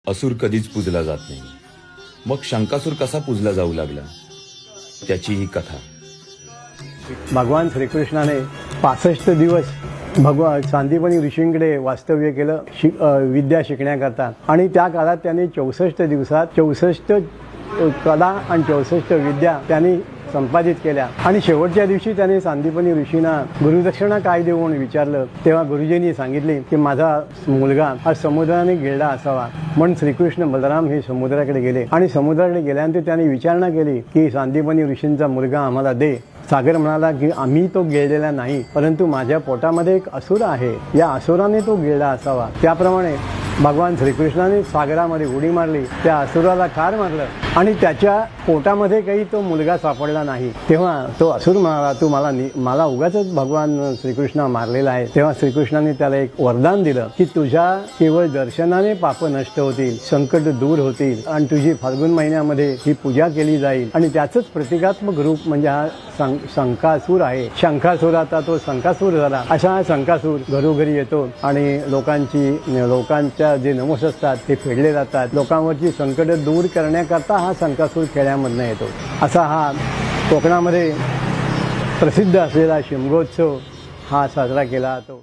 असुर कधीच पूजला जात नाही. मग शंकासूर कसा पूजला जाऊ लागला त्याची ही कथा. भगवान श्रीकृष्णाने 65 दिवस भगवान सांदीपनी ऋषींकडे वास्तव्य केलं विद्या शिकण्याकरता. आणि त्या काळात त्यांनी 64 दिवसात 64 कला आणि 64 विद्या त्यांनी संपादित केल्या. आणि शेवटच्या दिवशी त्याने सांदीपनी ऋषींना गुरुदक्षिणा काय देऊ म्हणून विचारलं. तेव्हा गुरुजींनी सांगितले की माझा मुलगा हा समुद्राने गिळला असावा. म्हणून श्रीकृष्ण बलराम हे समुद्राकडे गेले आणि समुद्राकडे गेल्यानंतर त्यांनी विचारणा केली की सांदीपनी ऋषींचा मुलगा आम्हाला दे. सागर म्हणाला की आम्ही तो गिळलेला नाही, परंतु माझ्या पोटामध्ये एक असुर आहे, या असुराने तो गिळला असावा. त्याप्रमाणे भगवान श्रीकृष्णाने सागरामध्ये उडी मारली, त्या असुराला ठार मारलं आणि त्याच्या पोटामध्ये काही तो मुलगा सापडला नाही. तेव्हा तो असुर म्हणाला तू मला उगाचच भगवान श्रीकृष्ण मारलेला आहे. तेव्हा श्रीकृष्णाने त्याला एक वरदान दिलं की तुझ्या केवळ दर्शनाने पाप नष्ट होतील, संकट दूर होतील आणि तुझी फाल्गुन महिन्यामध्ये ही पूजा केली जाईल. आणि त्याचंच प्रतिकात्मक रूप म्हणजे हा शंकासूर आहे. शंखासुराचा तो शंकासूर झाला. अशा हा शंकासूर घरोघरी येतो आणि लोकांच्या जे नमोस असतात ते फेडले जातात. लोकांवरची संकट दूर करण्याकरता हा शंकासूर खेड्यामधनं येतो. असा हा कोकणामध्ये प्रसिद्ध असलेला शिमगोत्सव हा साजरा केला जातो.